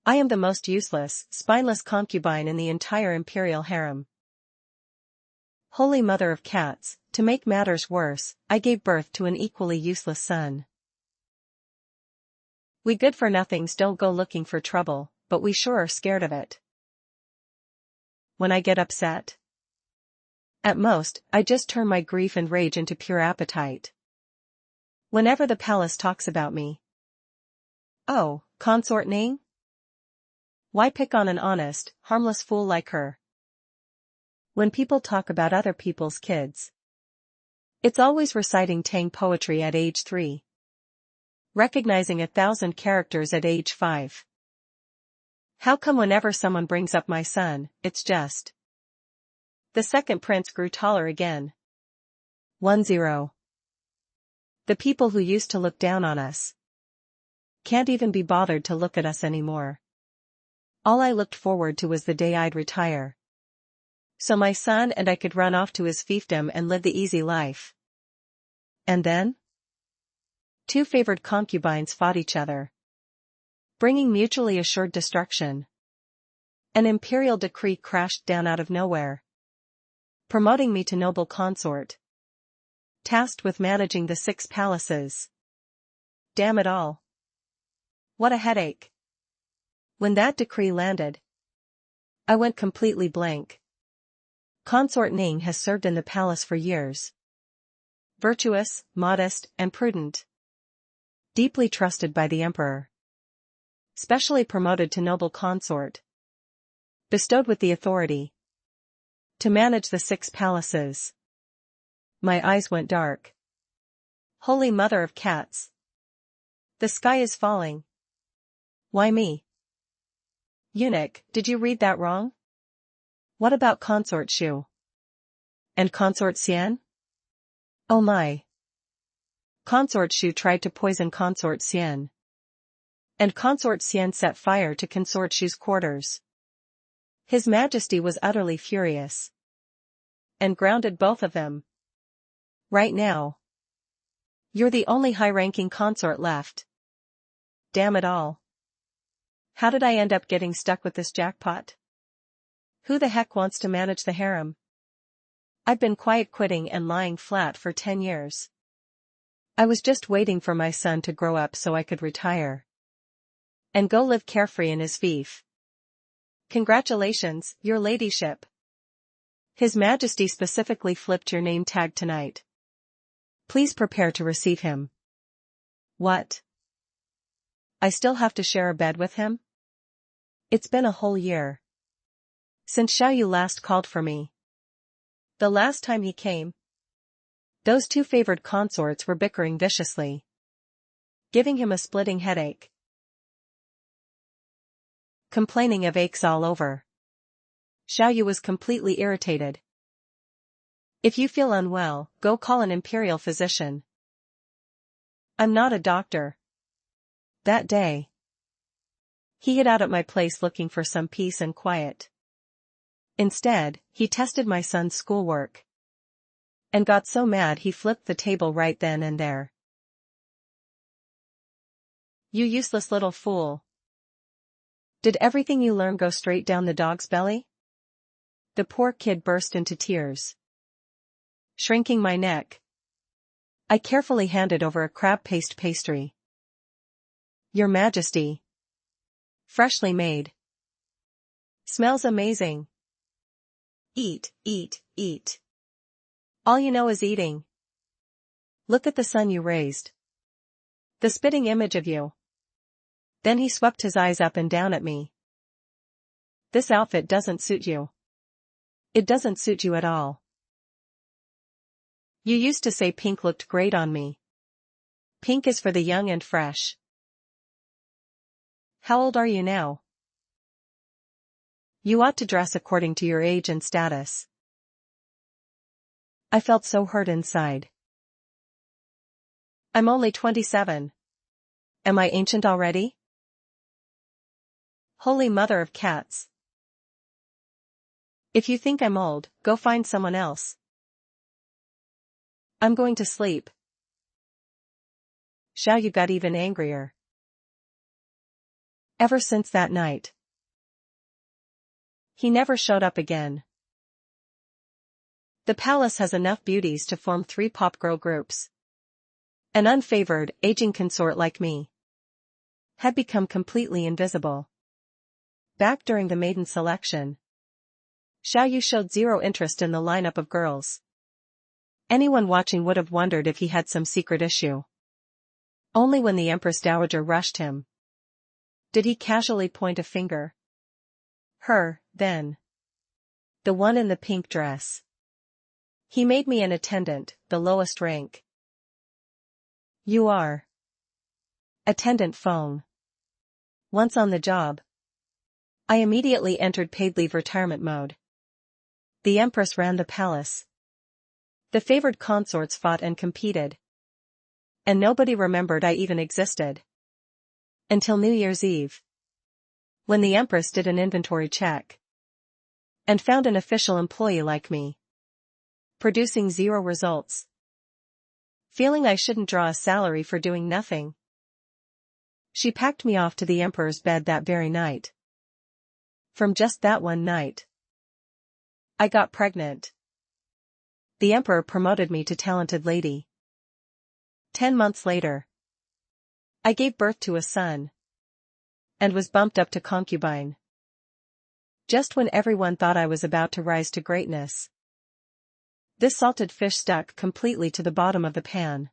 I am the most useless, spineless concubine in the entire imperial harem. Holy mother of cats, to make matters worse, I gave birth to an equally useless son. We good-for-nothings don't go looking for trouble, but we sure are scared of it. When I get upset, at most, I just turn my grief and rage into pure appetite. Whenever the palace talks about me. Oh, consort Ning? Why pick on an honest, harmless fool like her? When people talk about other people's kids, it's always reciting Tang poetry at age 3. Recognizing 1,000 characters at age 5. How come whenever someone brings up my son, it's just... The second prince grew taller again. 10. The people who used to look down on us can't even be bothered to look at us anymore. All I looked forward to was the day I'd retire, so my son and I could run off to his fiefdom and live the easy life. And then? 2 favored concubines fought each other, bringing mutually assured destruction. An imperial decree crashed down out of nowhere, promoting me to noble consort, tasked with managing the 6 palaces. Damn it all. What a headache. When that decree landed, I went completely blank. Consort Ning has served in the palace for years. Virtuous, modest, and prudent. Deeply trusted by the emperor. Specially promoted to noble consort. Bestowed with the authority to manage the 6 palaces. My eyes went dark. Holy mother of cats. The sky is falling. Why me? Eunuch, did you read that wrong? What about consort Shu? And consort Xian? Oh my. Consort Shu tried to poison consort Xian. And consort Xian set fire to consort Shu's quarters. His Majesty was utterly furious. And grounded both of them. Right now. You're the only high-ranking consort left. Damn it all. How did I end up getting stuck with this jackpot? Who the heck wants to manage the harem? I've been quiet quitting and lying flat for 10 years. I was just waiting for my son to grow up so I could retire. And go live carefree in his fief. Congratulations, your ladyship. His Majesty specifically flipped your name tag tonight. Please prepare to receive him. What? I still have to share a bed with him? It's been a whole year since Xiaoyu last called for me. The last time he came, those 2 favored consorts were bickering viciously, giving him a splitting headache, complaining of aches all over. Xiaoyu was completely irritated. If you feel unwell, go call an imperial physician. I'm not a doctor. That day, he hid out at my place looking for some peace and quiet. Instead, he tested my son's schoolwork. And got so mad he flipped the table right then and there. You useless little fool. Did everything you learned go straight down the dog's belly? The poor kid burst into tears. Shrinking my neck, I carefully handed over a crab paste pastry. Your Majesty. Freshly made. Smells amazing. Eat, eat, eat. All you know is eating. Look at the son you raised. The spitting image of you. Then he swept his eyes up and down at me. This outfit doesn't suit you. It doesn't suit you at all. You used to say pink looked great on me. Pink is for the young and fresh. How old are you now? You ought to dress according to your age and status. I felt so hurt inside. I'm only 27. Am I ancient already? Holy mother of cats. If you think I'm old, go find someone else. I'm going to sleep. Xiaoyu got even angrier. Ever since that night, he never showed up again. The palace has enough beauties to form 3 pop girl groups. An unfavored, aging consort like me had become completely invisible. Back during the maiden selection, Xiaoyu showed zero interest in the lineup of girls. Anyone watching would have wondered if he had some secret issue. Only when the Empress Dowager rushed him did he casually point a finger. Her, then. The one in the pink dress. He made me an attendant, the lowest rank. You are. Attendant Feng. Once on the job, I immediately entered paid leave retirement mode. The Empress ran the palace. The favored consorts fought and competed. And nobody remembered I even existed. Until New Year's Eve, when the Empress did an inventory check and found an official employee like me producing 0 results. Feeling I shouldn't draw a salary for doing nothing, she packed me off to the Emperor's bed that very night. From just that one night, I got pregnant. The Emperor promoted me to talented lady. 10 months later, I gave birth to a son and was bumped up to concubine. Just when everyone thought I was about to rise to greatness, this salted fish stuck completely to the bottom of the pan.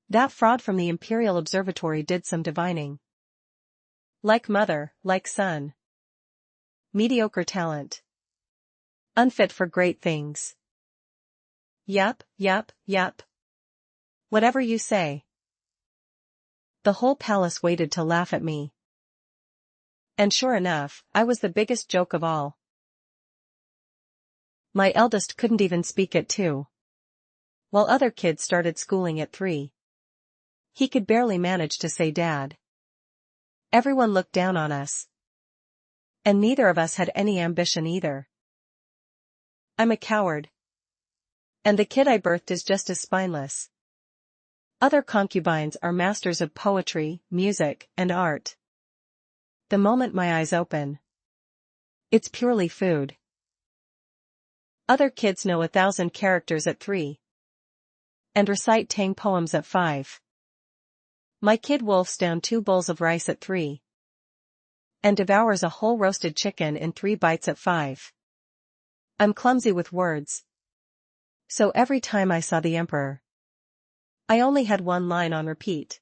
That fraud from the Imperial Observatory did some divining. Like mother, like son. Mediocre talent. Unfit for great things. Yup. Whatever you say. The whole palace waited to laugh at me. And sure enough, I was the biggest joke of all. My eldest couldn't even speak at 2. While other kids started schooling at 3. He could barely manage to say dad. Everyone looked down on us. And neither of us had any ambition either. I'm a coward. And the kid I birthed is just as spineless. Other concubines are masters of poetry, music, and art. The moment my eyes open, it's purely food. Other kids know 1,000 characters at 3. And recite Tang poems at 5. My kid wolfs down 2 bowls of rice at 3. And devours a whole roasted chicken in 3 bites at 5. I'm clumsy with words. So every time I saw the Emperor, I only had one line on repeat.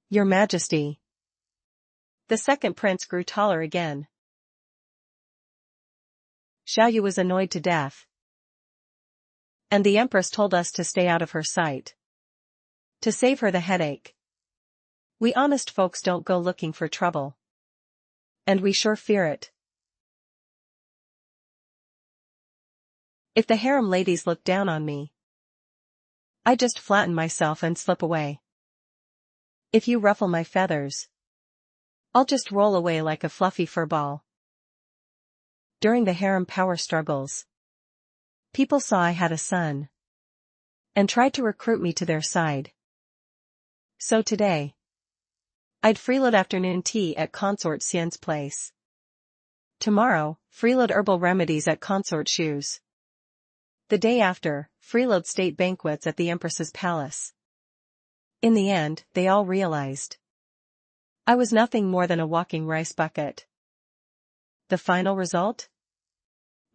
Your Majesty. The second prince grew taller again. Xiaoyu was annoyed to death. And the Empress told us to stay out of her sight. To save her the headache. We honest folks don't go looking for trouble. And we sure fear it. If the harem ladies look down on me, I just flatten myself and slip away. If you ruffle my feathers, I'll just roll away like a fluffy fur ball. During the harem power struggles, people saw I had a son and tried to recruit me to their side. So today, I'd freeload afternoon tea at Consort Xian's place. Tomorrow, freeload herbal remedies at Consort Shu's. The day after, freeload state banquets at the Empress's palace. In the end, they all realized I was nothing more than a walking rice bucket. The final result?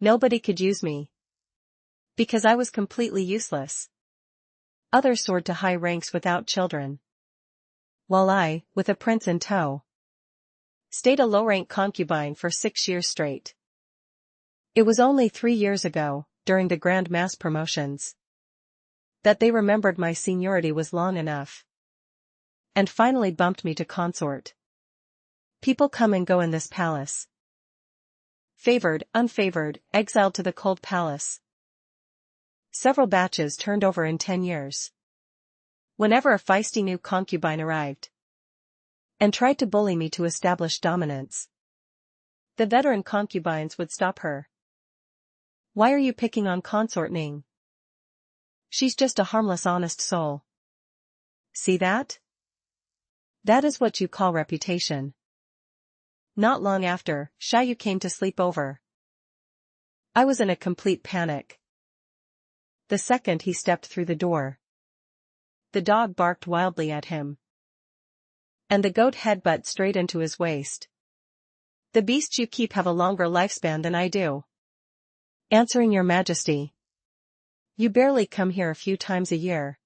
Nobody could use me. Because I was completely useless. Others soared to high ranks without children. While I, with a prince in tow, stayed a low-rank concubine for 6 years straight. It was only 3 years ago, during the grand mass promotions, that they remembered my seniority was long enough. And finally bumped me to consort. People come and go in this palace. Favored, unfavored, exiled to the cold palace. Several batches turned over in 10 years. Whenever a feisty new concubine arrived and tried to bully me to establish dominance, the veteran concubines would stop her. Why are you picking on Consort Ning? She's just a harmless honest soul. See that? That is what you call reputation. Not long after, Xiaoyu came to sleep over. I was in a complete panic. The second he stepped through the door, the dog barked wildly at him, and the goat headbutt straight into his waist. The beasts you keep have a longer lifespan than I do. Answering your majesty. You barely come here a few times a year.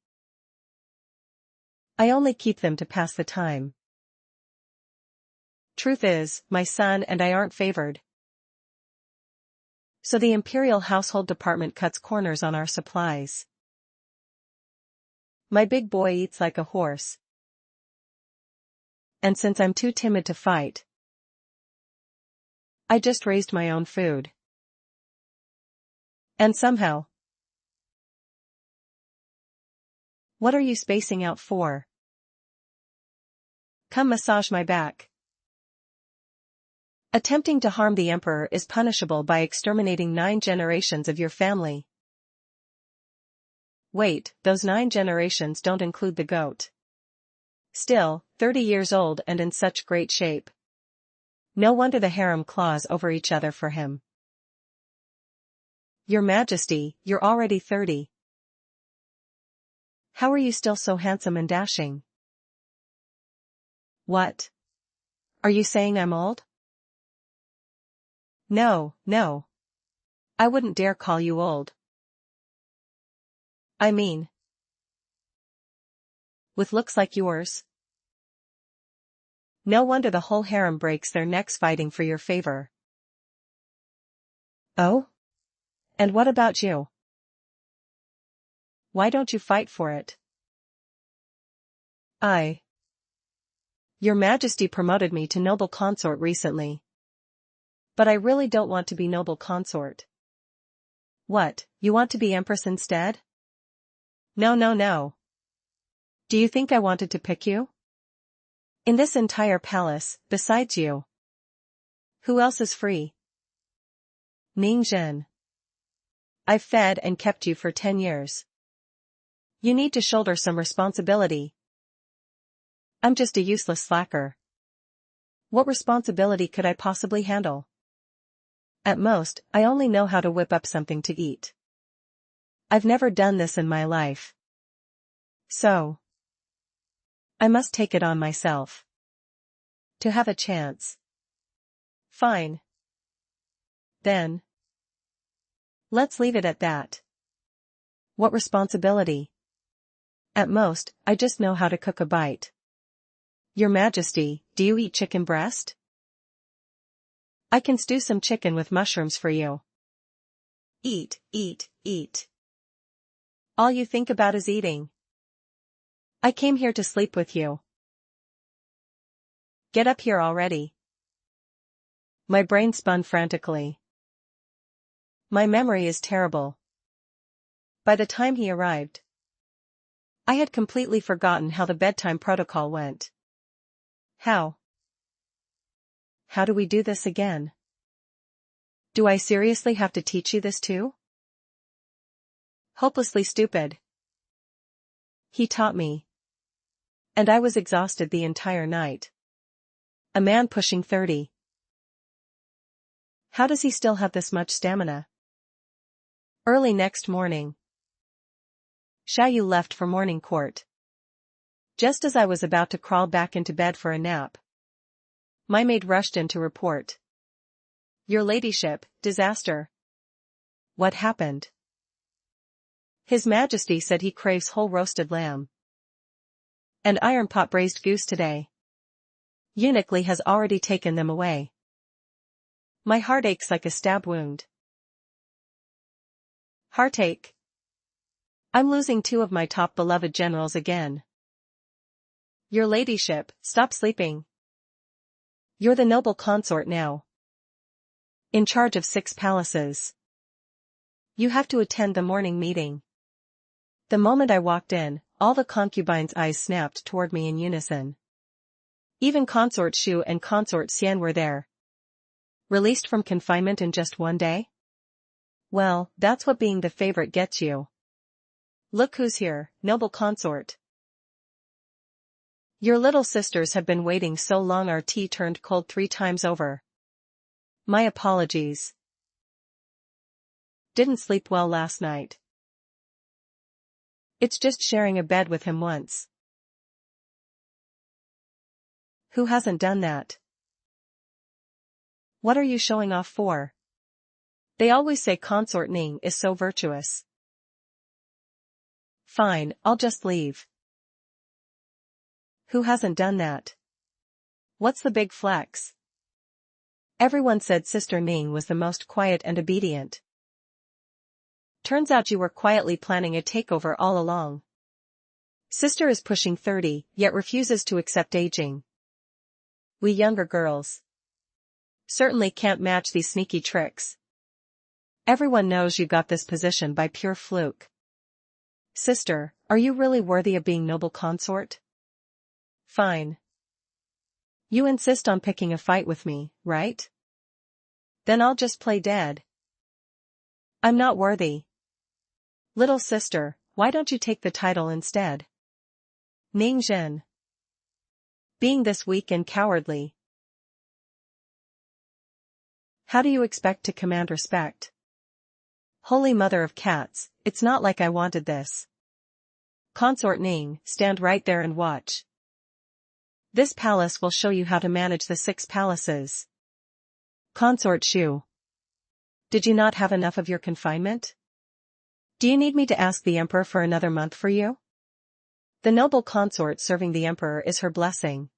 I only keep them to pass the time. Truth is, my son and I aren't favored. So the Imperial Household Department cuts corners on our supplies. My big boy eats like a horse. And since I'm too timid to fight, I just raised my own food. And somehow. What are you spacing out for? Come massage my back. Attempting to harm the emperor is punishable by exterminating 9 generations of your family. Wait, those 9 generations don't include the goat. Still, 30 years old and in such great shape. No wonder the harem claws over each other for him. Your Majesty, you're already 30. How are you still so handsome and dashing? What? Are you saying I'm old? No, no. I wouldn't dare call you old. I mean, with looks like yours. No wonder the whole harem breaks their necks fighting for your favor. Oh? And what about you? Why don't you fight for it? Your Majesty promoted me to noble consort recently. But I really don't want to be noble consort. What, you want to be empress instead? No, no, no. Do you think I wanted to pick you? In this entire palace, besides you, who else is free? Ningzhen. I've fed and kept you for 10 years. You need to shoulder some responsibility. I'm just a useless slacker. What responsibility could I possibly handle? At most, I only know how to whip up something to eat. I've never done this in my life. So, I must take it on myself. To have a chance. Fine. Then, let's leave it at that. What responsibility? At most, I just know how to cook a bite. Your Majesty, do you eat chicken breast? I can stew some chicken with mushrooms for you. Eat, eat, eat. All you think about is eating. I came here to sleep with you. Get up here already. My brain spun frantically. My memory is terrible. By the time he arrived, I had completely forgotten how the bedtime protocol went. How do we do this again? Do I seriously have to teach you this too? Hopelessly stupid. He taught me. And I was exhausted the entire night. A man pushing 30. How does he still have this much stamina? Early next morning, Xiaoyu left for morning court. Just as I was about to crawl back into bed for a nap, my maid rushed in to report. Your ladyship, disaster. What happened? His Majesty said he craves whole roasted lamb and iron pot braised goose today. Eunuch Li has already taken them away. My heart aches like a stab wound. Heartache. I'm losing 2 of my top beloved generals again. Your ladyship, stop sleeping. You're the noble consort now. In charge of 6 palaces. You have to attend the morning meeting. The moment I walked in, all the concubines' eyes snapped toward me in unison. Even Consort Shu and Consort Xian were there. Released from confinement in just 1 day? Well, that's what being the favorite gets you. Look who's here, noble consort. Your little sisters have been waiting so long our tea turned cold 3 times over. My apologies. Didn't sleep well last night. It's just sharing a bed with him once. Who hasn't done that? What are you showing off for? They always say consort Ning is so virtuous. Fine, I'll just leave. Who hasn't done that? What's the big flex? Everyone said Sister Ning was the most quiet and obedient. Turns out you were quietly planning a takeover all along. Sister is pushing 30, yet refuses to accept aging. We younger girls certainly can't match these sneaky tricks. Everyone knows you got this position by pure fluke. Sister, are you really worthy of being noble consort? Fine. You insist on picking a fight with me, right? Then I'll just play dead. I'm not worthy. Little sister, why don't you take the title instead? Ning Zhen. Being this weak and cowardly. How do you expect to command respect? Holy mother of cats, it's not like I wanted this. Consort Ning, stand right there and watch. This palace will show you how to manage the 6 palaces. Consort Shu. Did you not have enough of your confinement? Do you need me to ask the emperor for another month for you? The noble consort serving the emperor is her blessing.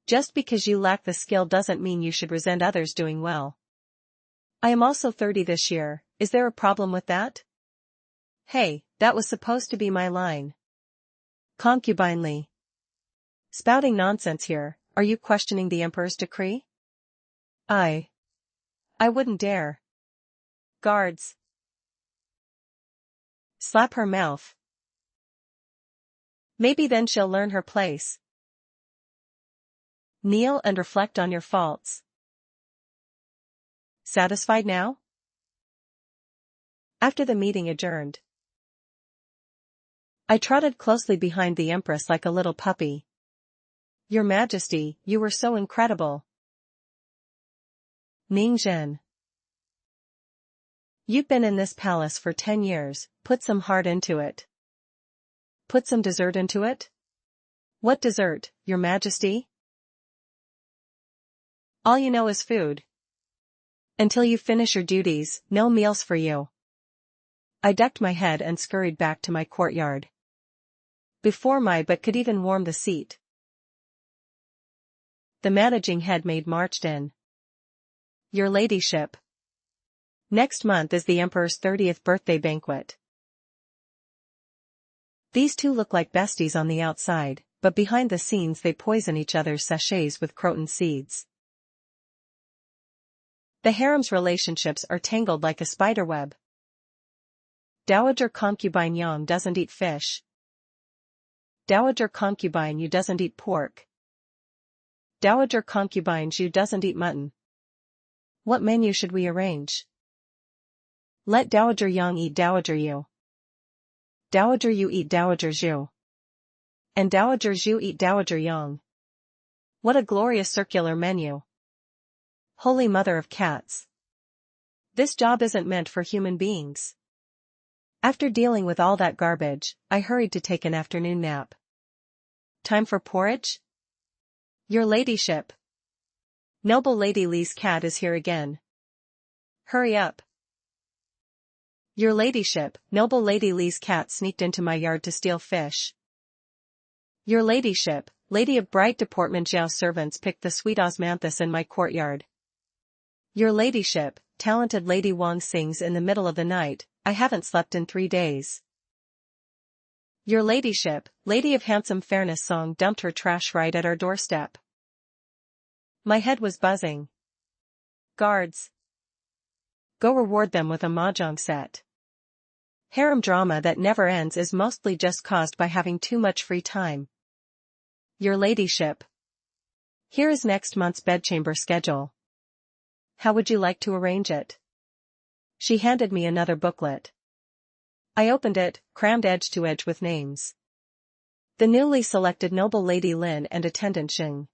Just because you lack the skill doesn't mean you should resent others doing well. I am also 30 this year, is there a problem with that? Hey, that was supposed to be my line. Concubinely. Spouting nonsense here, are you questioning the emperor's decree? I wouldn't dare. Guards. Slap her mouth. Maybe then she'll learn her place. Kneel and reflect on your faults. Satisfied now? After the meeting adjourned, I trotted closely behind the Empress like a little puppy. Your Majesty, you were so incredible. Ning Zhen. You've been in this palace for 10 years, put some heart into it. Put some dessert into it? What dessert, Your Majesty? All you know is food. Until you finish your duties, no meals for you. I ducked my head and scurried back to my courtyard. Before my but could even warm the seat, the managing head maid marched in. Your Ladyship. Next month is the Emperor's 30th birthday banquet. These two look like besties on the outside, but behind the scenes they poison each other's sachets with croton seeds. The harem's relationships are tangled like a spiderweb. Dowager concubine Yang doesn't eat fish. Dowager concubine Yu doesn't eat pork. Dowager concubine Zhu doesn't eat mutton. What menu should we arrange? Let Dowager Yang eat Dowager Yu. Dowager Yu eat Dowager Zhu. And Dowager Zhu eat Dowager Yang. What a glorious circular menu. Holy mother of cats. This job isn't meant for human beings. After dealing with all that garbage, I hurried to take an afternoon nap. Time for porridge? Your Ladyship. Noble Lady Li's cat is here again. Hurry up. Your Ladyship, Noble Lady Li's cat sneaked into my yard to steal fish. Your Ladyship, Lady of bright deportment Zhao's servants picked the sweet osmanthus in my courtyard. Your Ladyship, talented Lady Wang sings in the middle of the night, I haven't slept in 3 days. Your Ladyship, Lady of handsome fairness song dumped her trash right at our doorstep. My head was buzzing. Guards. Go reward them with a mahjong set. Harem drama that never ends is mostly just caused by having too much free time. Your Ladyship. Here is next month's bedchamber schedule. How would you like to arrange it? She handed me another booklet. I opened it, crammed edge to edge with names. The newly selected noble Lady Lin and attendant Xing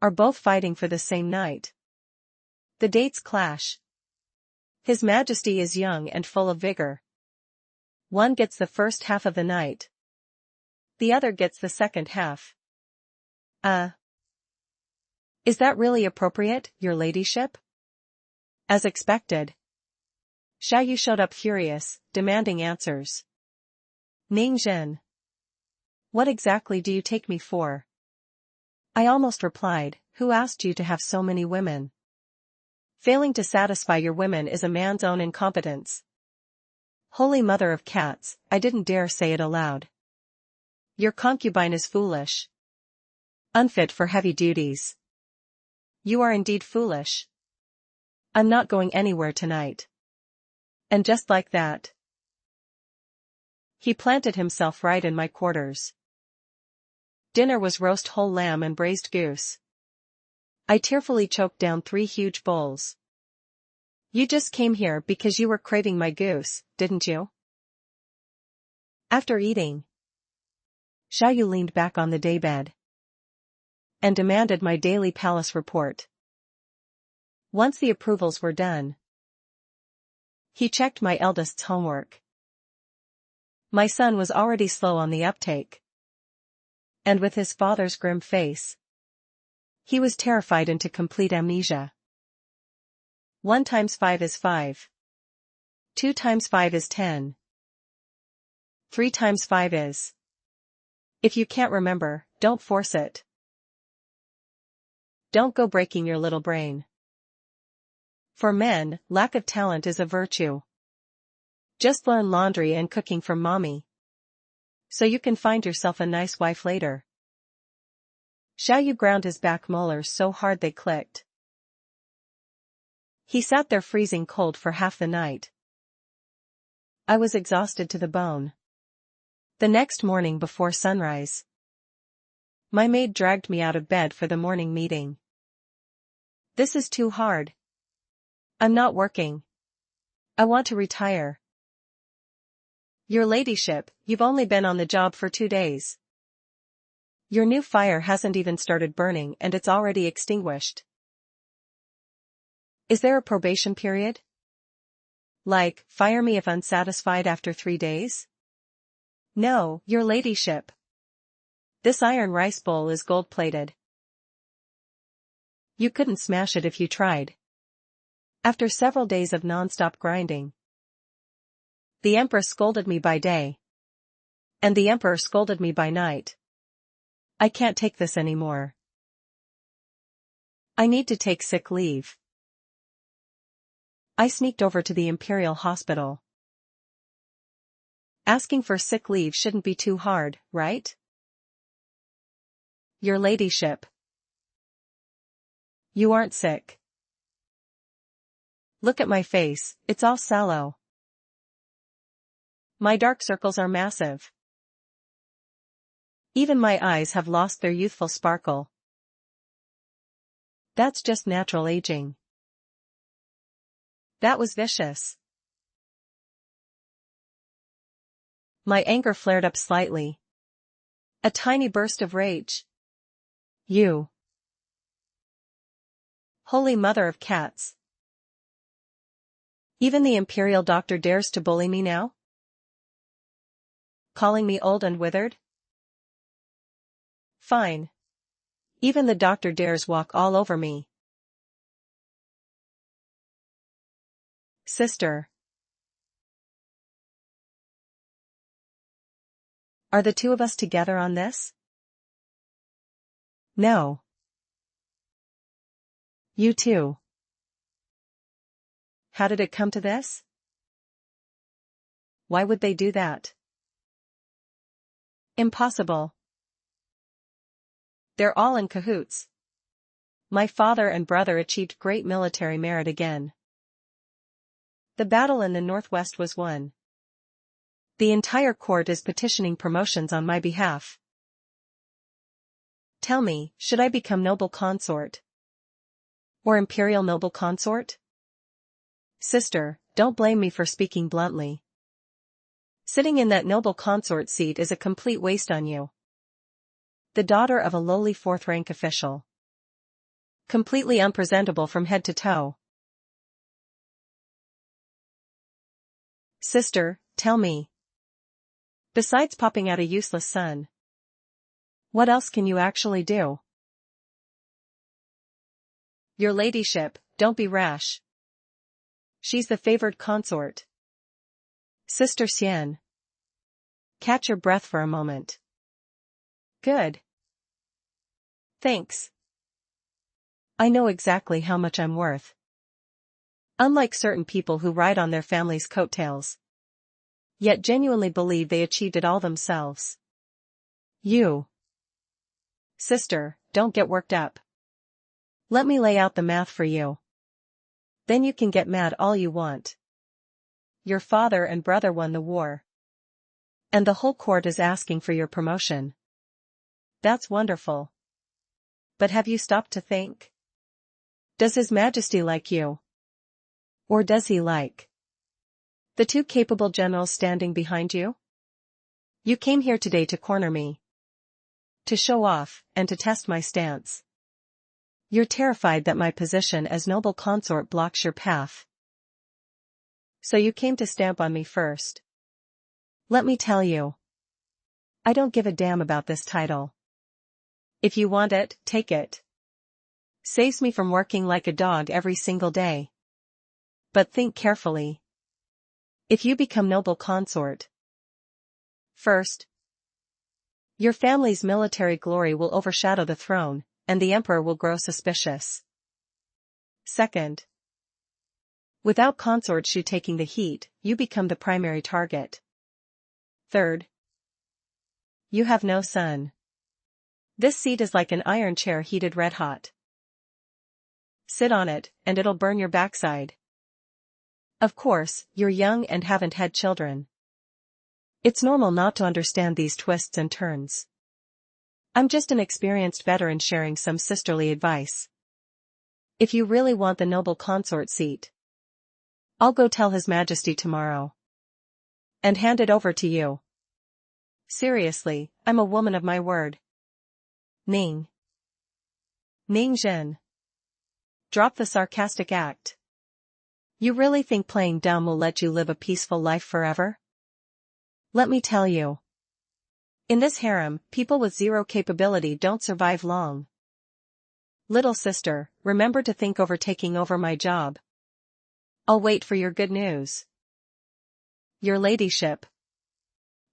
are both fighting for the same knight. The dates clash. His Majesty is young and full of vigor. One gets the first half of the night. The other gets the second half. Is that really appropriate, your ladyship? As expected. Xiaoyu showed up furious, demanding answers. Ning Zhen. What exactly do you take me for? I almost replied, who asked you to have so many women? Failing to satisfy your women is a man's own incompetence. Holy mother of cats, I didn't dare say it aloud. Your concubine is foolish. Unfit for heavy duties. You are indeed foolish. I'm not going anywhere tonight. And just like that, he planted himself right in my quarters. Dinner was roast whole lamb and braised goose. I tearfully choked down 3 huge bowls. You just came here because you were craving my goose, didn't you? After eating, Xiaoyu leaned back on the daybed and demanded my daily palace report. Once the approvals were done, he checked my eldest's homework. My son was already slow on the uptake. And with his father's grim face, he was terrified into complete amnesia. 1 times 5 is 5. 2 times 5 is 10. 3 times 5 is. If you can't remember, don't force it. Don't go breaking your little brain. For men, lack of talent is a virtue. Just learn laundry and cooking from mommy, so you can find yourself a nice wife later. Xiaoyu ground his back molars so hard they clicked. He sat there freezing cold for half the night. I was exhausted to the bone. The next morning before sunrise, my maid dragged me out of bed for the morning meeting. This is too hard. I'm not working. I want to retire. Your ladyship, you've only been on the job for 2 days. Your new fire hasn't even started burning and it's already extinguished. Is there a probation period? Like, fire me if unsatisfied after 3 days? No, your ladyship. This iron rice bowl is gold-plated. You couldn't smash it if you tried. After several days of non-stop grinding, the Empress scolded me by day, and the Emperor scolded me by night. I can't take this anymore. I need to take sick leave. I sneaked over to the Imperial Hospital. Asking for sick leave shouldn't be too hard, right? Your ladyship. You aren't sick. Look at my face, it's all sallow. My dark circles are massive. Even my eyes have lost their youthful sparkle. That's just natural aging. That was vicious. My anger flared up slightly. A tiny burst of rage. You. Holy mother of cats. Even the Imperial doctor dares to bully me now? Calling me old and withered? Fine. Even the doctor dares walk all over me. Sister. Are the 2 of us together on this? No. You too. How did it come to this? Why would they do that? Impossible. They're all in cahoots. My father and brother achieved great military merit again. The battle in the northwest was won. The entire court is petitioning promotions on my behalf. Tell me, should I become noble consort? Or imperial noble consort? Sister, don't blame me for speaking bluntly. Sitting in that noble consort seat is a complete waste on you. the daughter of a lowly fourth-rank official. Completely unpresentable from head to toe. Sister, tell me. Besides popping out a useless son, what else can you actually do? Your ladyship, don't be rash. She's the favored consort. Sister Xian. Catch your breath for a moment. Good. Thanks. I know exactly how much I'm worth. Unlike certain people who ride on their family's coattails, yet genuinely believe they achieved it all themselves. You. Sister, don't get worked up. Let me lay out the math for you. Then you can get mad all you want. Your father and brother won the war, and the whole court is asking for your promotion. That's wonderful. But have you stopped to think? Does His Majesty like you? Or does he like the two capable generals standing behind you? You came here today to corner me, to show off, and to test my stance. You're terrified that my position as noble consort blocks your path. So you came to stamp on me first. Let me tell you, I don't give a damn about this title. If you want it, take it. Saves me from working like a dog every single day. But think carefully. If you become noble consort, first, your family's military glory will overshadow the throne, and the emperor will grow suspicious. Second, without consort Shu taking the heat, you become the primary target. Third, you have no son. This seat is like an iron chair heated red hot. Sit on it, and it'll burn your backside. Of course, you're young and haven't had children. It's normal not to understand these twists and turns. I'm just an experienced veteran sharing some sisterly advice. If you really want the noble consort seat, I'll go tell His Majesty tomorrow. And hand it over to you. Seriously, I'm a woman of my word. Ning. Ning Zhen. Drop the sarcastic act. You really think playing dumb will let you live a peaceful life forever? Let me tell you. In this harem, people with zero capability don't survive long. Little sister, remember to think over taking over my job. I'll wait for your good news. Your ladyship.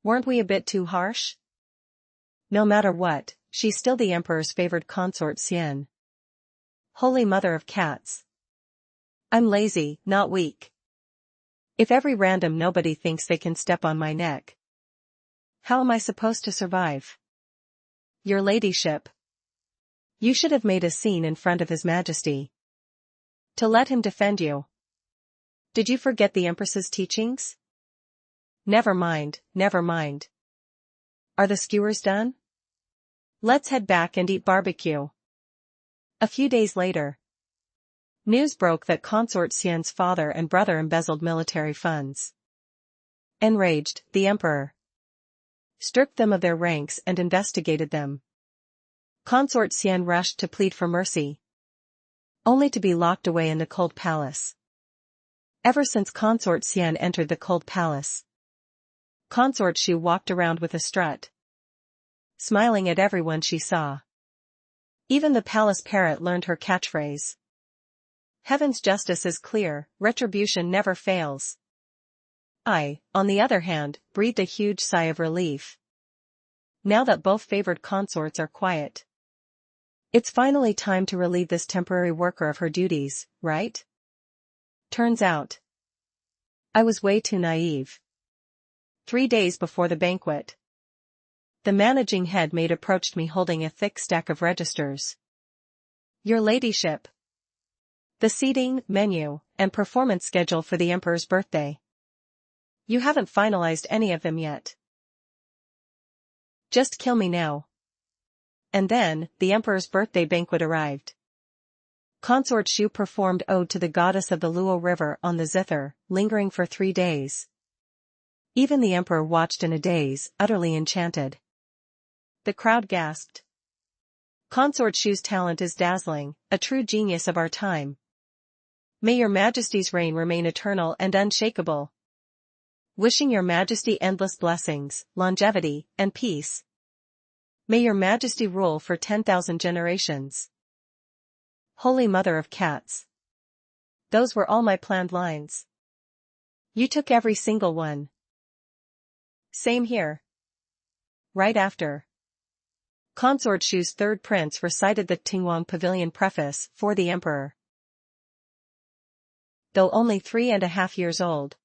Weren't we a bit too harsh? No matter what, she's still the emperor's favored consort Xian. Holy mother of cats. I'm lazy, not weak. If every random nobody thinks they can step on my neck, how am I supposed to survive? Your ladyship. You should have made a scene in front of His Majesty, to let him defend you. Did you forget the Empress's teachings? Never mind, never mind. Are the skewers done? Let's head back and eat barbecue. A few days later, news broke that Consort Xian's father and brother embezzled military funds. Enraged, the emperor stripped them of their ranks and investigated them. Consort Xian rushed to plead for mercy, only to be locked away in the cold palace. Ever since Consort Xian entered the cold palace, Consort Shu walked around with a strut, smiling at everyone she saw. Even the palace parrot learned her catchphrase. Heaven's justice is clear, retribution never fails. I, on the other hand, breathed a huge sigh of relief. Now that both favored consorts are quiet, it's finally time to relieve this temporary worker of her duties, right? Turns out, I was way too naive. 3 days before the banquet, the managing head maid approached me holding a thick stack of registers. Your ladyship. The seating, menu, and performance schedule for the emperor's birthday. You haven't finalized any of them yet. Just kill me now. And then, the emperor's birthday banquet arrived. Consort Shu performed ode to the goddess of the Luo River on the zither, lingering for 3 days. Even the emperor watched in a daze, utterly enchanted. The crowd gasped. Consort Shu's talent is dazzling, a true genius of our time. May your Majesty's reign remain eternal and unshakable. Wishing your Majesty endless blessings, longevity, and peace. May your Majesty rule for 10,000 generations. Holy Mother of Cats. Those were all my planned lines. You took every single one. Same here. Right after. Consort Shu's third prince recited the Tingwang Pavilion preface for the Emperor. Though only 3.5 years old.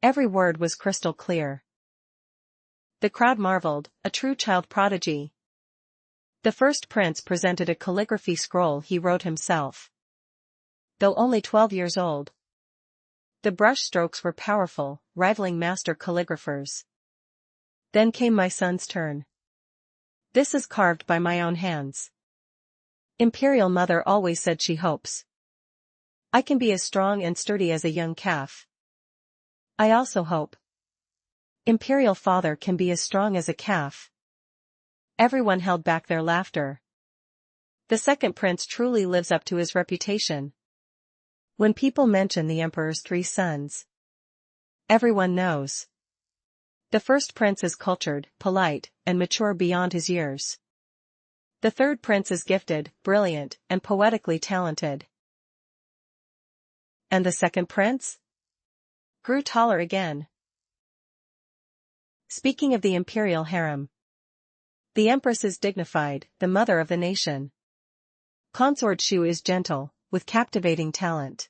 Every word was crystal clear. The crowd marveled, a true child prodigy. The first prince presented a calligraphy scroll he wrote himself. Though only 12 years old. The brush strokes were powerful, rivaling master calligraphers. Then came my son's turn. This is carved by my own hands. Imperial Mother always said she hopes I can be as strong and sturdy as a young calf. I also hope Imperial Father can be as strong as a calf. Everyone held back their laughter. The second prince truly lives up to his reputation. When people mention the Emperor's 3 sons, everyone knows. The first prince is cultured, polite, and mature beyond his years. The third prince is gifted, brilliant, and poetically talented. And the second prince? Grew taller again. Speaking of the imperial harem. The empress is dignified, the mother of the nation. Consort Shu is gentle, with captivating talent.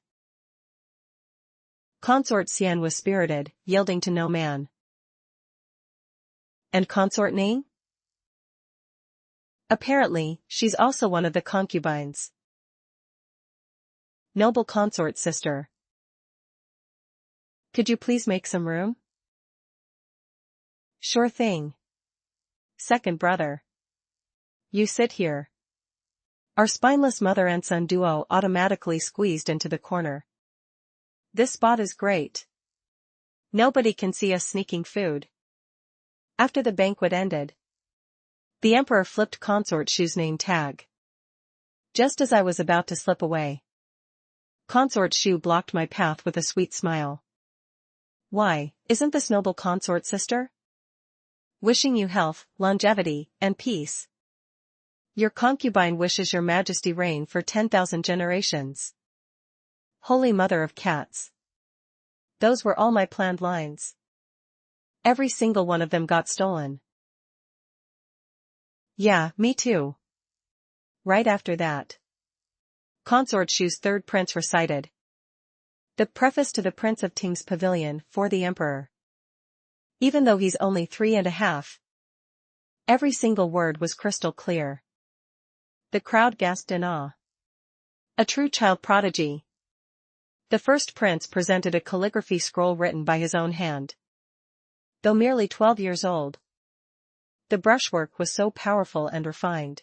Consort Xian was spirited, yielding to no man. And Consort Ning? Apparently, she's also one of the concubines. Noble consort sister. Could you please make some room? Sure thing. Second brother. You sit here. Our spineless mother and son duo automatically squeezed into the corner. This spot is great. Nobody can see us sneaking food. After the banquet ended, the emperor flipped Consort Shu's name tag. Just as I was about to slip away, Consort Shu blocked my path with a sweet smile. Why, isn't this noble consort sister? Wishing you health, longevity, and peace. Your concubine wishes your majesty reign for 10,000 generations. Holy Mother of Cats. Those were all my planned lines. Every single one of them got stolen. Yeah, me too. Right after that, Consort Shu's third prince recited the preface to the Prince of Ting's Pavilion for the Emperor. Even though he's only 3.5, every single word was crystal clear. The crowd gasped in awe. A true child prodigy. The first prince presented a calligraphy scroll written by his own hand. Though merely 12 years old, the brushwork was so powerful and refined.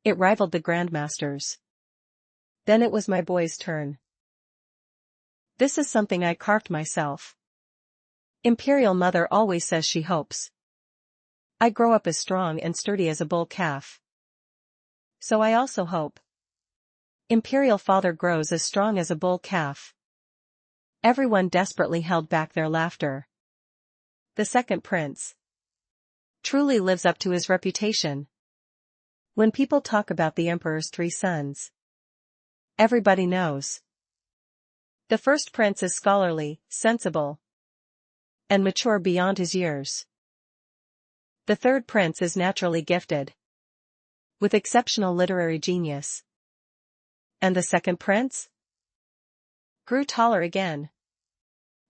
It rivaled the grandmasters. Then it was my boy's turn. This is something I carved myself. Imperial Mother always says she hopes I grow up as strong and sturdy as a bull calf. So I also hope Imperial Father grows as strong as a bull calf. Everyone desperately held back their laughter. The second prince truly lives up to his reputation. When people talk about the Emperor's 3 sons, everybody knows. The first prince is scholarly, sensible, and mature beyond his years. The third prince is naturally gifted, with exceptional literary genius. And the second prince grew taller again.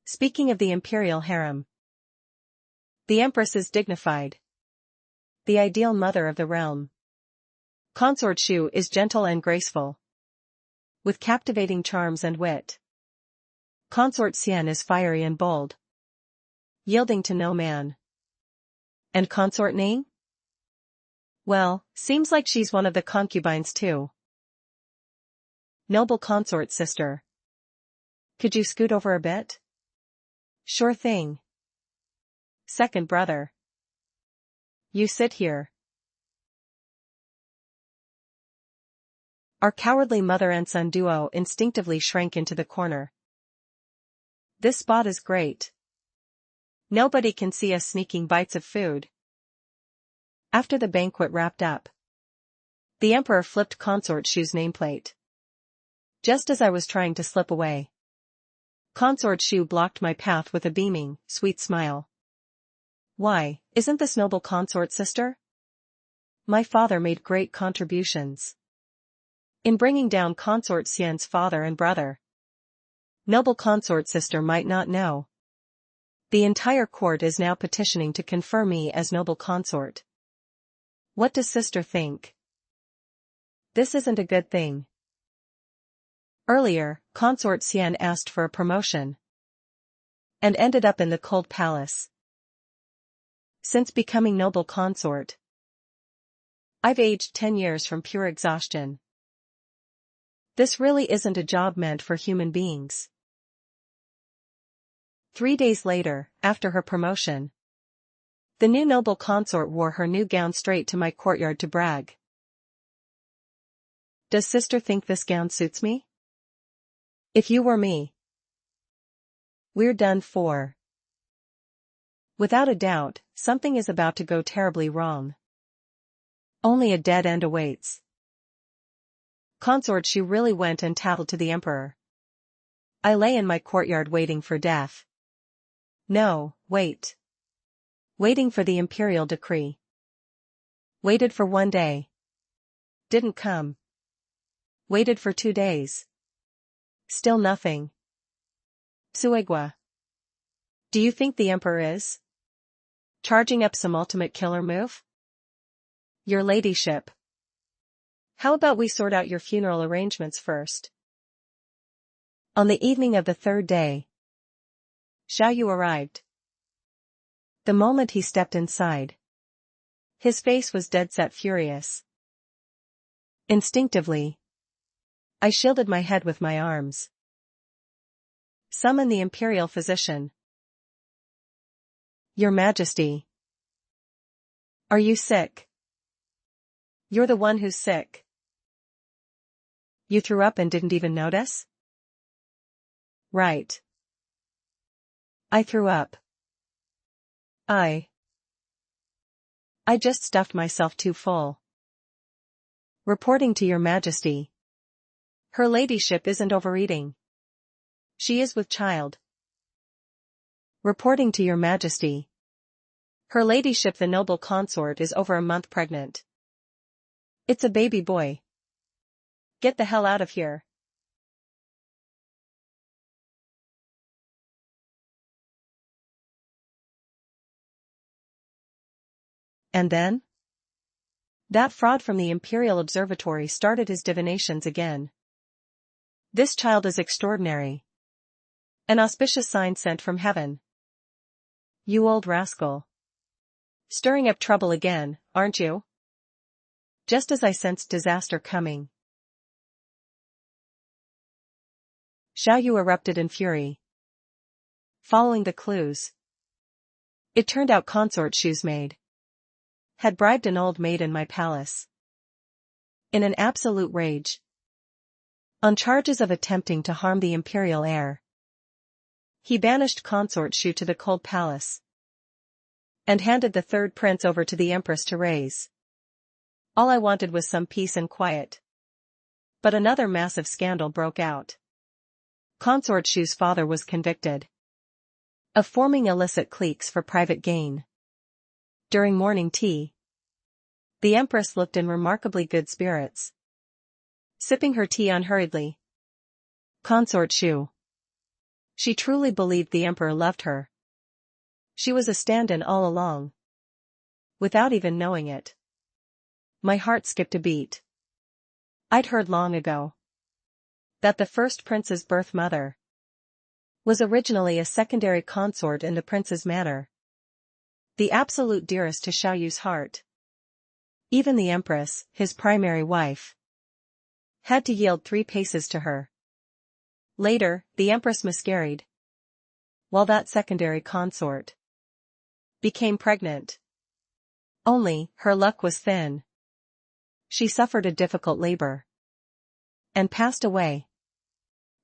Speaking of the imperial harem, the empress is dignified, the ideal mother of the realm. Consort Shu is gentle and graceful, with captivating charms and wit. Consort Xian is fiery and bold, yielding to no man. And Consort Ning? Well, seems like she's one of the concubines too. Noble consort sister. Could you scoot over a bit? Sure thing. Second brother. You sit here. Our cowardly mother and son duo instinctively shrank into the corner. This spot is great. Nobody can see us sneaking bites of food. After the banquet wrapped up, the emperor flipped Consort Shu's nameplate. Just as I was trying to slip away, Consort Shu blocked my path with a beaming, sweet smile. Why, isn't this noble consort sister? My father made great contributions in bringing down Consort Xian's father and brother. Noble consort sister might not know. The entire court is now petitioning to confer me as noble consort. What does sister think? This isn't a good thing. Earlier, Consort Xian asked for a promotion and ended up in the cold palace. Since becoming noble consort, I've aged 10 years from pure exhaustion. This really isn't a job meant for human beings. 3 days later, after her promotion, the new noble consort wore her new gown straight to my courtyard to brag. Does sister think this gown suits me? If you were me, we're done for. Without a doubt, something is about to go terribly wrong. Only a dead end awaits. Consort Shu really went and tattled to the emperor. I lay in my courtyard waiting for death. No, wait. Waiting for the imperial decree. Waited for 1 day. Didn't come. Waited for 2 days. Still nothing. Suegwa. Do you think the emperor is charging up some ultimate killer move? Your ladyship. How about we sort out your funeral arrangements first? On the evening of the 3rd day, Xiaoyu arrived. The moment he stepped inside, his face was dead-set furious. Instinctively, I shielded my head with my arms. Summon the imperial physician. Your Majesty. Are you sick? You're the one who's sick. You threw up and didn't even notice? Right. I threw up. I just stuffed myself too full. Reporting to your Majesty. Her ladyship isn't overeating. She is with child. Reporting to your Majesty. Her ladyship the noble consort is over a month pregnant. It's a baby boy. Get the hell out of here. And then? That fraud from the Imperial Observatory started his divinations again. This child is extraordinary. An auspicious sign sent from heaven. You old rascal. Stirring up trouble again, aren't you? Just as I sensed disaster coming. Xiaoyu erupted in fury. Following the clues, it turned out Consort Shu's maid had bribed an old maid in my palace. In an absolute rage, on charges of attempting to harm the imperial heir, he banished Consort Shu to the cold palace and handed the 3rd prince over to the empress to raise. All I wanted was some peace and quiet. But another massive scandal broke out. Consort Shu's father was convicted of forming illicit cliques for private gain. During morning tea, the empress looked in remarkably good spirits, sipping her tea unhurriedly. Consort Shu. She truly believed the emperor loved her. She was a stand-in all along, without even knowing it. My heart skipped a beat. I'd heard long ago that the first prince's birth mother was originally a secondary consort in the prince's manor, the absolute dearest to Xiaoyu's heart. Even the empress, his primary wife, had to yield 3 paces to her. Later, the empress miscarried, while that secondary consort became pregnant. Only, her luck was thin. She suffered a difficult labor. and passed away,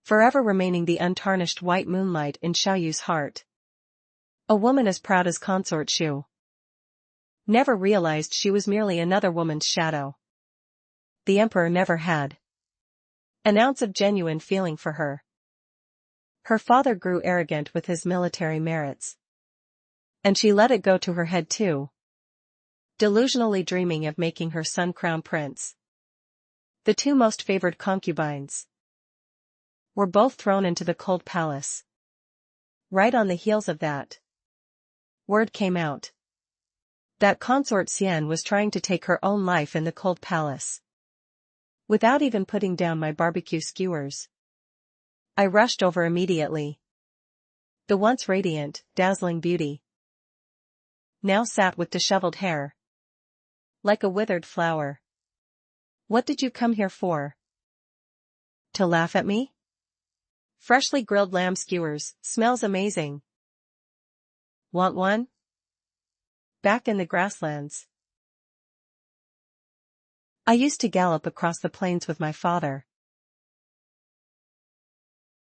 forever remaining the untarnished white moonlight in Xiaoyu's heart. A woman as proud as Consort Shu never realized she was merely another woman's shadow. The emperor never had an ounce of genuine feeling for her. Her father grew arrogant with his military merits, and she let it go to her head too, delusionally dreaming of making her son crown prince. The two most favored concubines were both thrown into the cold palace. Right on the heels of that, word came out that Consort Xian was trying to take her own life in the cold palace. Without even putting down my barbecue skewers, I rushed over immediately. The once radiant, dazzling beauty now sat with disheveled hair, like a withered flower. What did you come here for? To laugh at me? Freshly grilled lamb skewers, smells amazing. Want one? Back in the grasslands, I used to gallop across the plains with my father,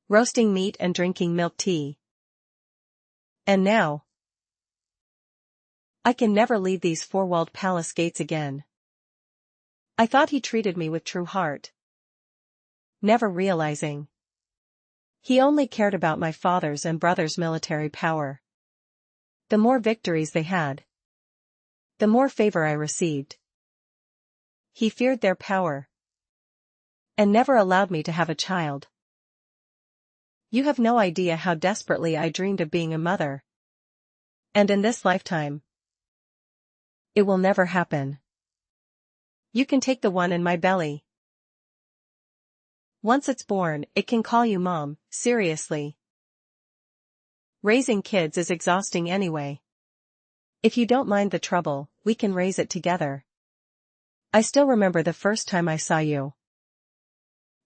roasting meat and drinking milk tea. And now, I can never leave these four-walled palace gates again. I thought he treated me with true heart, never realizing he only cared about my father's and brother's military power. The more victories they had, the more favor I received. He feared their power, and never allowed me to have a child. You have no idea how desperately I dreamed of being a mother. And in this lifetime, it will never happen. You can take the one in my belly. Once it's born, it can call you mom, seriously. Raising kids is exhausting anyway. If you don't mind the trouble, we can raise it together. I still remember the first time I saw you.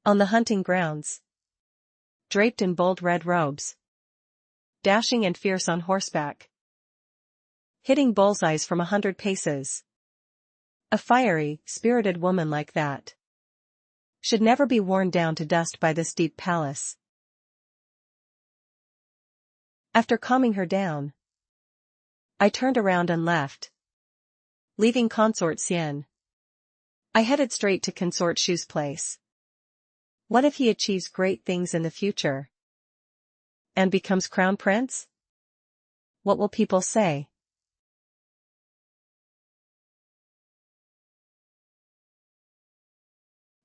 On the hunting grounds, draped in bold red robes, dashing and fierce on horseback, hitting bullseyes from 100 paces. A fiery, spirited woman like that should never be worn down to dust by this deep palace. After calming her down, I turned around and left, leaving Consort Xian. I headed straight to Consort Shu's place. What if he achieves great things in the future and becomes crown prince? What will people say?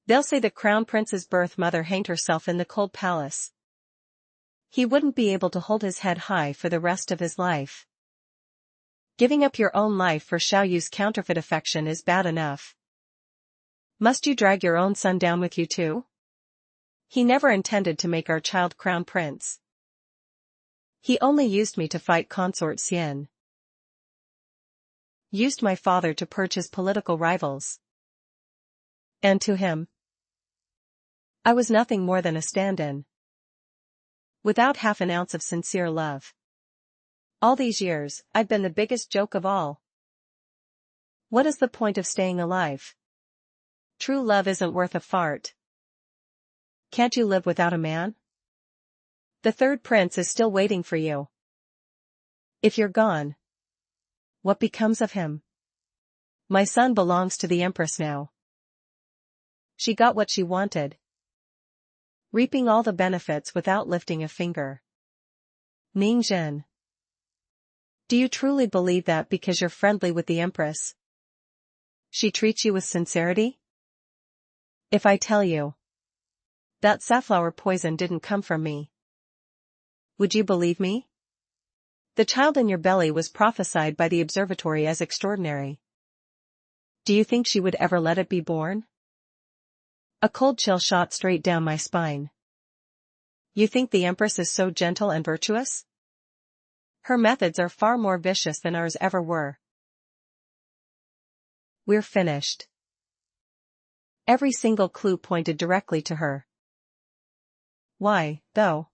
They'll say the crown prince's birth mother hanged herself in the cold palace. He wouldn't be able to hold his head high for the rest of his life. Giving up your own life for Xiaoyu's counterfeit affection is bad enough. Must you drag your own son down with you too? He never intended to make our child crown prince. He only used me to fight Consort Xian. Used my father to purge his political rivals. And to him, I was nothing more than a stand-in, without half an ounce of sincere love. All these years, I've been the biggest joke of all. What is the point of staying alive? True love isn't worth a fart. Can't you live without a man? The third prince is still waiting for you. If you're gone, what becomes of him? My son belongs to the empress now. She got what she wanted, reaping all the benefits without lifting a finger. Ning Zhen. Do you truly believe that because you're friendly with the empress, she treats you with sincerity? If I tell you that safflower poison didn't come from me, would you believe me? The child in your belly was prophesied by the observatory as extraordinary. Do you think she would ever let it be born? A cold chill shot straight down my spine. You think the empress is so gentle and virtuous? Her methods are far more vicious than ours ever were. We're finished. Every single clue pointed directly to her. Why, though?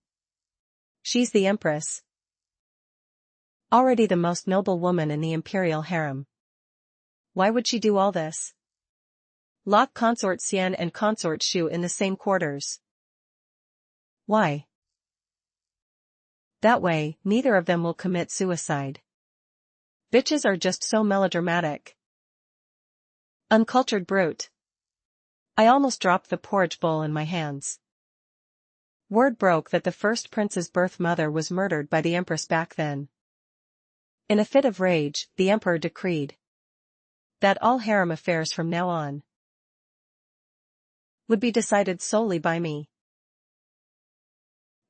She's the empress. Already the most noble woman in the imperial harem. Why would she do all this? Lock consort Xian and consort Shu in the same quarters. Why? That way, neither of them will commit suicide. Bitches are just so melodramatic. Uncultured brute. I almost dropped the porridge bowl in my hands. Word broke that the first prince's birth mother was murdered by the empress back then. In a fit of rage, the emperor decreed that all harem affairs from now on would be decided solely by me.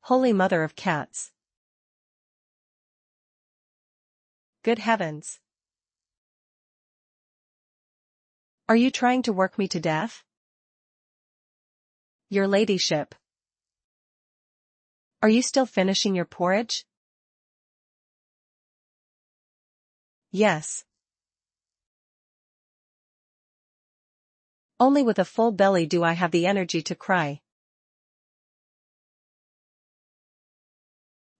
Holy mother of cats. Good heavens. Are you trying to work me to death? Your ladyship. Are you still finishing your porridge? Yes. Only with a full belly do I have the energy to cry.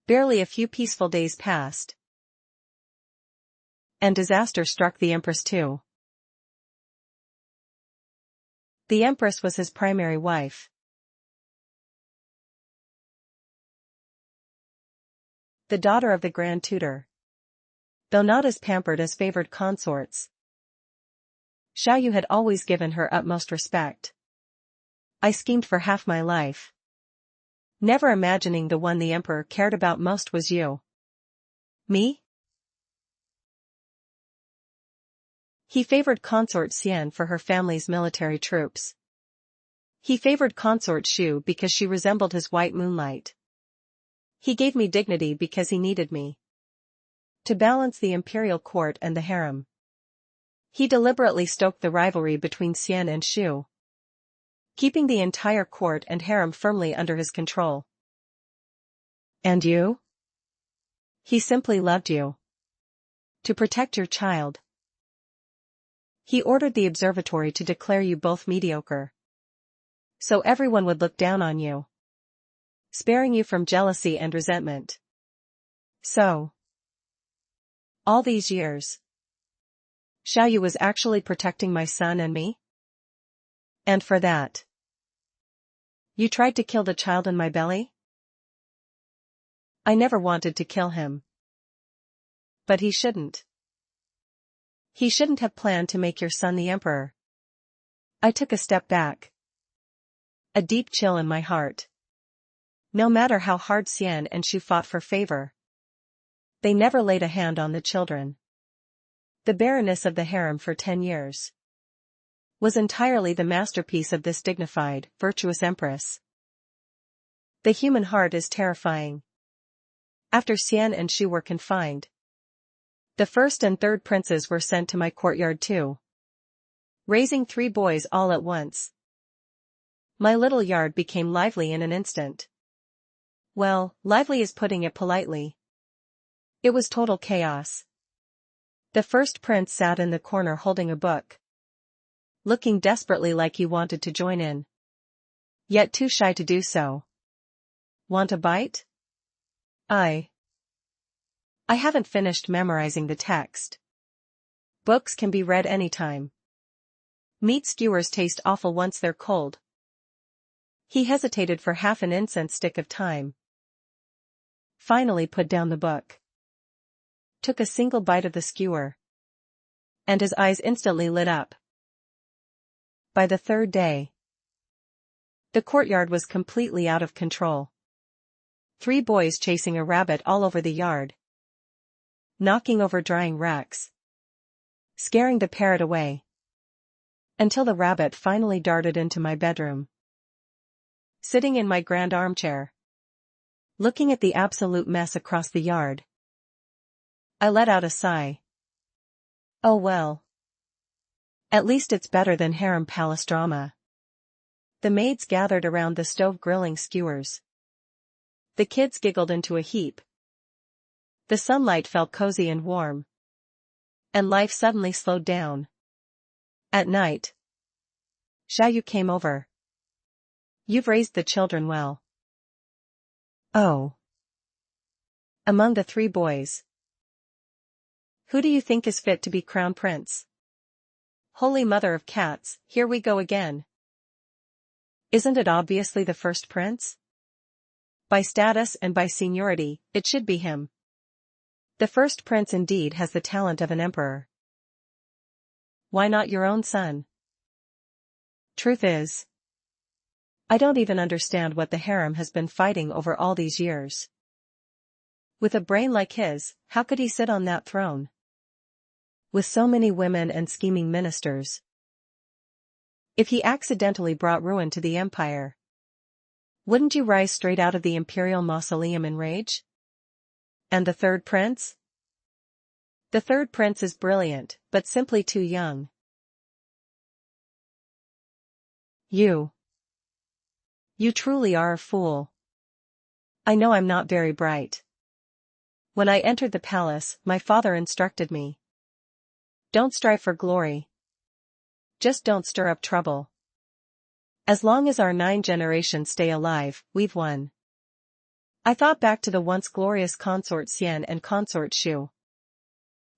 Barely a few peaceful days passed, and disaster struck the empress too. The empress was his primary wife. The daughter of the Grand Tutor. Though not as pampered as favored consorts, Xiaoyu had always given her utmost respect. I schemed for half my life, never imagining the one the emperor cared about most was you. Me? He favored consort Xian for her family's military troops. He favored consort Shu because she resembled his white moonlight. He gave me dignity because he needed me to balance the imperial court and the harem. He deliberately stoked the rivalry between Xian and Shu, keeping the entire court and harem firmly under his control. And you? He simply loved you. To protect your child. He ordered the observatory to declare you both mediocre, so everyone would look down on you, sparing you from jealousy and resentment. So, all these years, Xiaoyu was actually protecting my son and me? And for that, you tried to kill the child in my belly? I never wanted to kill him. But he shouldn't. He shouldn't have planned to make your son the emperor. I took a step back. A deep chill in my heart. No matter how hard Xian and Shu fought for favor, they never laid a hand on the children. The baroness of the harem for 10 years was entirely the masterpiece of this dignified, virtuous empress. The human heart is terrifying. After Xian and Shu were confined, the first and third princes were sent to my courtyard too, raising 3 boys all at once. My little yard became lively in an instant. Well, lively is putting it politely. It was total chaos. The first prince sat in the corner holding a book, looking desperately like he wanted to join in, yet too shy to do so. Want a bite? I haven't finished memorizing the text. Books can be read anytime. Meat skewers taste awful once they're cold. He hesitated for half an incense stick of time. Finally put down the book. Took a single bite of the skewer. And his eyes instantly lit up. By the 3rd day, the courtyard was completely out of control. 3 boys chasing a rabbit all over the yard, knocking over drying racks, scaring the parrot away, until the rabbit finally darted into my bedroom. Sitting in my grand armchair, looking at the absolute mess across the yard, I let out a sigh. Oh well. At least it's better than harem palace drama. The maids gathered around the stove grilling skewers. The kids giggled into a heap. The sunlight felt cozy and warm. And life suddenly slowed down. At night, Xiaoyu came over. You've raised the children well. Oh. Among the 3 boys, who do you think is fit to be crown prince? Holy Mother of Cats, here we go again. Isn't it obviously the first prince? By status and by seniority, it should be him. The first prince indeed has the talent of an emperor. Why not your own son? Truth is, I don't even understand what the harem has been fighting over all these years. With a brain like his, how could he sit on that throne? With so many women and scheming ministers. If he accidentally brought ruin to the empire, wouldn't you rise straight out of the imperial mausoleum in rage? And the third prince? The third prince is brilliant, but simply too young. You truly are a fool. I know I'm not very bright. When I entered the palace, my father instructed me. Don't strive for glory. Just don't stir up trouble. As long as our 9 generations stay alive, we've won. I thought back to the once glorious consort Xian and consort Shu.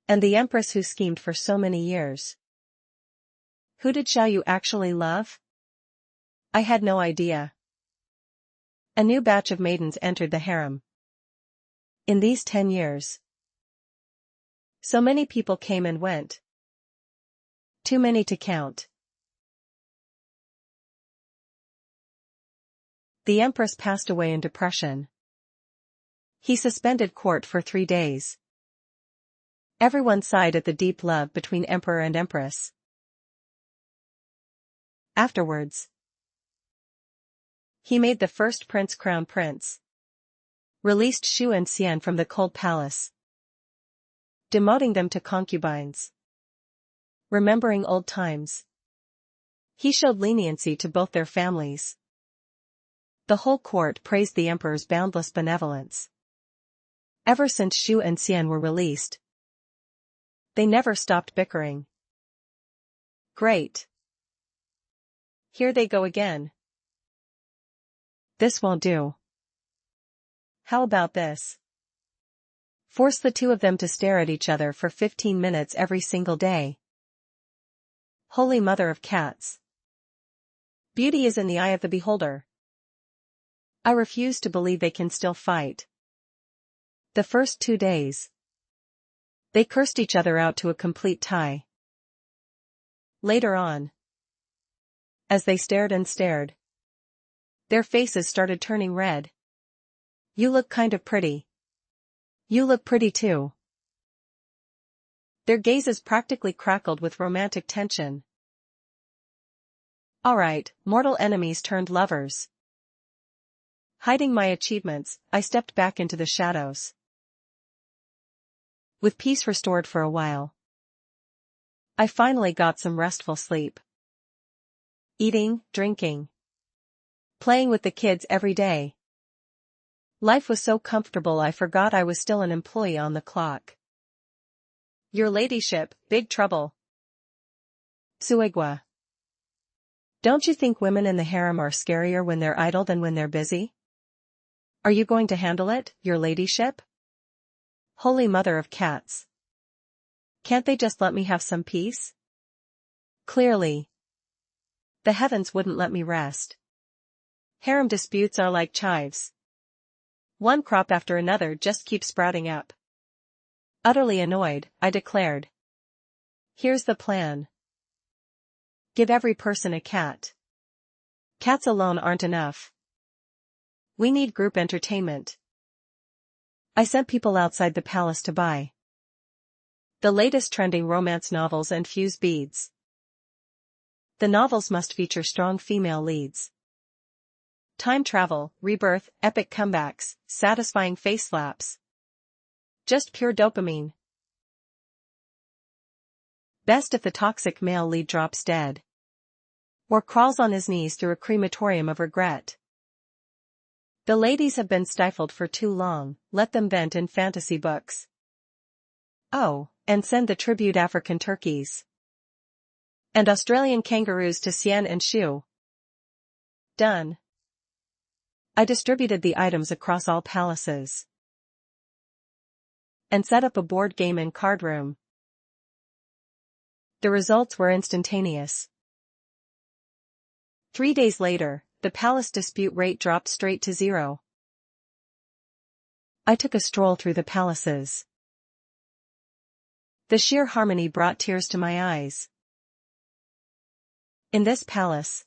And the empress who schemed for so many years. Who did Xiaoyu actually love? I had no idea. A new batch of maidens entered the harem. In these 10 years. So many people came and went. Too many to count. The empress passed away in depression. He suspended court for 3 days. Everyone sighed at the deep love between emperor and empress. Afterwards, he made the first prince crown prince. Released Shu and Xian from the cold palace, demoting them to concubines. Remembering old times, he showed leniency to both their families. The whole court praised the emperor's boundless benevolence. Ever since Shu and Xian were released, they never stopped bickering. Great. Here they go again. This won't do. How about this? Force the 2 of them to stare at each other for 15 minutes every single day. Holy Mother of Cats. Beauty is in the eye of the beholder. I refuse to believe they can still fight. The first 2 days, they cursed each other out to a complete tie. Later on, as they stared and stared, their faces started turning red. You look kind of pretty. You look pretty too. Their gazes practically crackled with romantic tension. All right, mortal enemies turned lovers. Hiding my achievements, I stepped back into the shadows. With peace restored for a while, I finally got some restful sleep. Eating, drinking, playing with the kids every day. Life was so comfortable I forgot I was still an employee on the clock. Your ladyship, big trouble. Suigwa. Don't you think women in the harem are scarier when they're idle than when they're busy? Are you going to handle it, your ladyship? Holy Mother of Cats. Can't they just let me have some peace? Clearly, the heavens wouldn't let me rest. Harem disputes are like chives. One crop after another just keeps sprouting up. Utterly annoyed, I declared. Here's the plan. Give every person a cat. Cats alone aren't enough. We need group entertainment. I sent people outside the palace to buy the latest trending romance novels and fuse beads. The novels must feature strong female leads. Time travel, rebirth, epic comebacks, satisfying face slaps. Just pure dopamine. Best if the toxic male lead drops dead. Or crawls on his knees through a crematorium of regret. The ladies have been stifled for too long, let them vent in fantasy books. Oh, and send the tribute African turkeys. And Australian kangaroos to Xian and Shu. Done. I distributed the items across all palaces. And set up a board game and card room. The results were instantaneous. 3 days later, the palace dispute rate dropped straight to zero. I took a stroll through the palaces. The sheer harmony brought tears to my eyes. In this palace.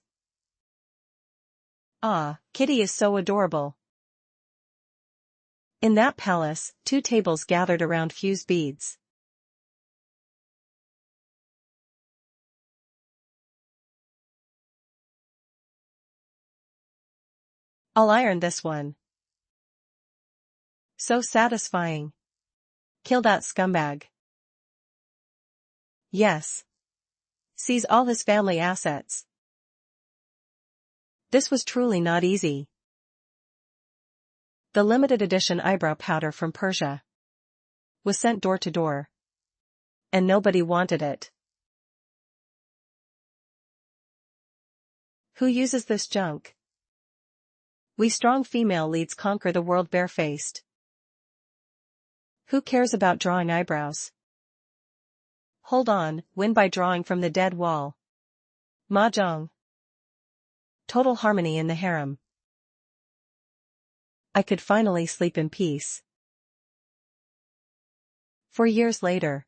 Ah, Kitty is so adorable. In that palace, 2 tables gathered around fuse beads. I'll iron this one. So satisfying. Kill that scumbag. Yes. Seize all his family assets. This was truly not easy. The limited edition eyebrow powder from Persia was sent door to door. And nobody wanted it. Who uses this junk? We strong female leads conquer the world barefaced. Who cares about drawing eyebrows? Hold on, win by drawing from the dead wall. Mahjong. Total harmony in the harem. I could finally sleep in peace. 4 years later,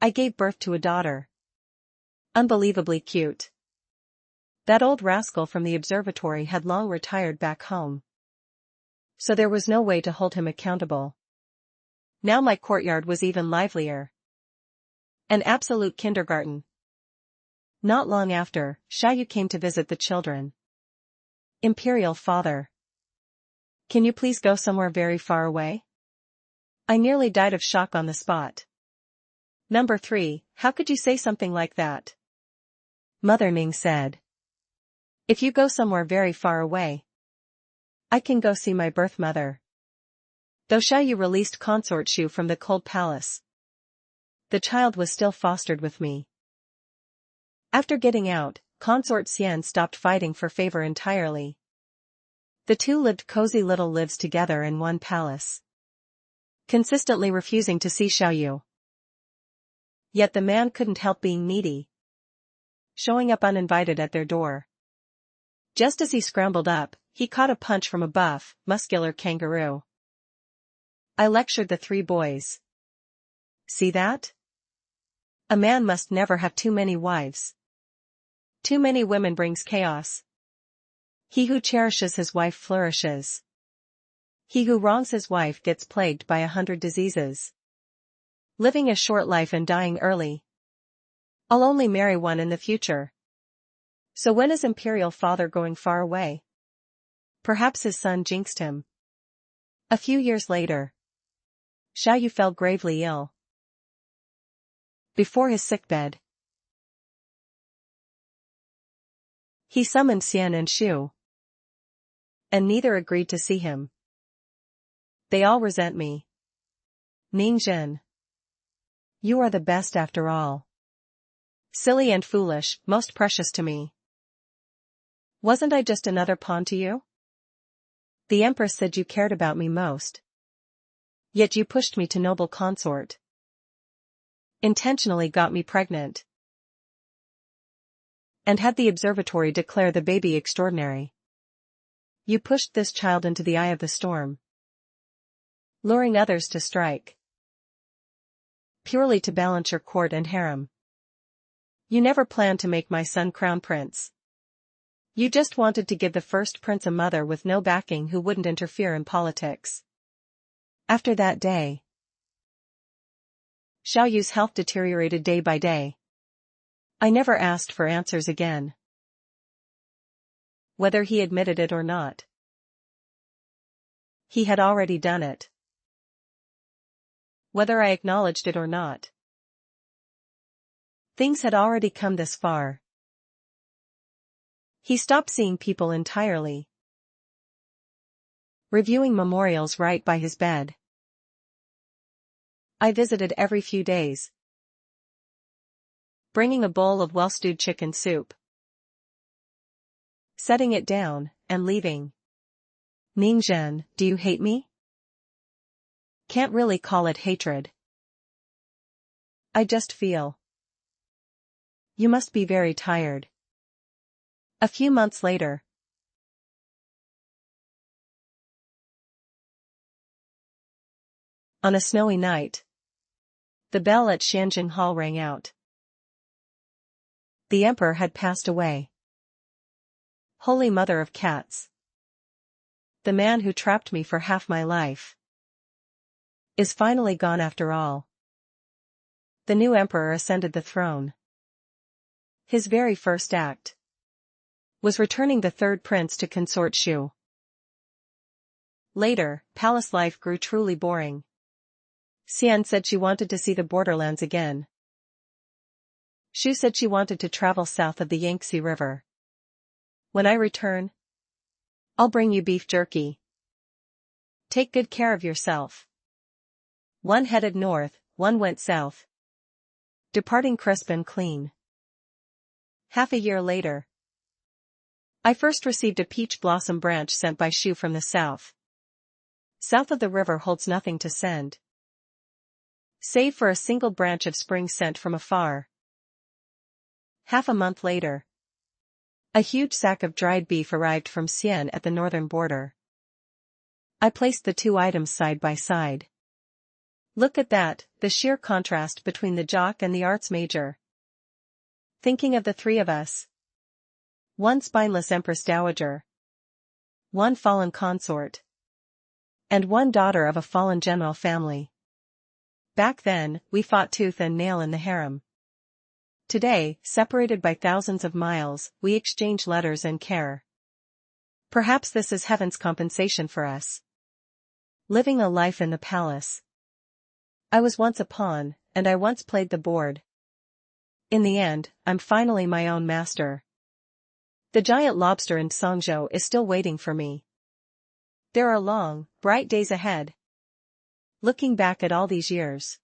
I gave birth to a daughter. Unbelievably cute. That old rascal from the observatory had long retired back home. So there was no way to hold him accountable. Now my courtyard was even livelier. An absolute kindergarten. Not long after, Xiaoyu came to visit the children. Imperial father. Can you please go somewhere very far away? I nearly died of shock on the spot. Number 3, how could you say something like that? Mother Ning said. If you go somewhere very far away, I can go see my birth mother. Though Xiaoyu released consort Shu from the cold palace, the child was still fostered with me. After getting out, consort Xian stopped fighting for favor entirely. The two lived cozy little lives together in one palace, consistently refusing to see Xiaoyu. Yet the man couldn't help being needy, showing up uninvited at their door. Just as he scrambled up, he caught a punch from a buff, muscular kangaroo. I lectured the 3 boys. See that? A man must never have too many wives. Too many women brings chaos. He who cherishes his wife flourishes. He who wrongs his wife gets plagued by 100 diseases. Living a short life and dying early. I'll only marry one in the future. So when is Imperial father going far away? Perhaps his son jinxed him. A few years later, Xiaoyu fell gravely ill. Before his sickbed, he summoned Xian and Shu, and neither agreed to see him. They all resent me. Ningzhen, you are the best after all. Silly and foolish, most precious to me. Wasn't I just another pawn to you? The Empress said you cared about me most. Yet you pushed me to noble consort. Intentionally got me pregnant. And had the observatory declare the baby extraordinary. You pushed this child into the eye of the storm, luring others to strike. Purely to balance your court and harem. You never planned to make my son crown prince. You just wanted to give the first prince a mother with no backing who wouldn't interfere in politics. After that day, Xiaoyu's health deteriorated day by day. I never asked for answers again. Whether he admitted it or not, he had already done it. Whether I acknowledged it or not, things had already come this far. He stopped seeing people entirely, reviewing memorials right by his bed. I visited every few days, bringing a bowl of well-stewed chicken soup, setting it down, and leaving. Ningzhen, do you hate me? Can't really call it hatred. I just feel You must be very tired. A few months later. On a snowy night. The bell at Shanjing Hall rang out. The emperor had passed away. Holy Mother of Cats. The man who trapped me for half my life is finally gone after all. The new emperor ascended the throne. His very first act was returning the third prince to consort Shu. Later, palace life grew truly boring. Xian said she wanted to see the borderlands again. Shu said she wanted to travel south of the Yangtze River. When I return, I'll bring you beef jerky. Take good care of yourself. One headed north, one went south, departing crisp and clean. Half a year later, I first received a peach blossom branch sent by Shu from the south. South of the river holds nothing to send, save for a single branch of spring sent from afar. Half a month later, a huge sack of dried beef arrived from Xian at the northern border. I placed the two items side by side. Look at that, the sheer contrast between the jock and the arts major. Thinking of the three of us. One spineless empress dowager, one fallen consort, and one daughter of a fallen general family. Back then, we fought tooth and nail in the harem. Today, separated by thousands of miles, we exchange letters and care. Perhaps this is heaven's compensation for us. Living a life in the palace. I was once a pawn, and I once played the board. In the end, I'm finally my own master. The giant lobster in Songzhou is still waiting for me. There are long, bright days ahead. Looking back at all these years,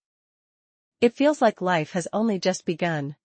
it feels like life has only just begun.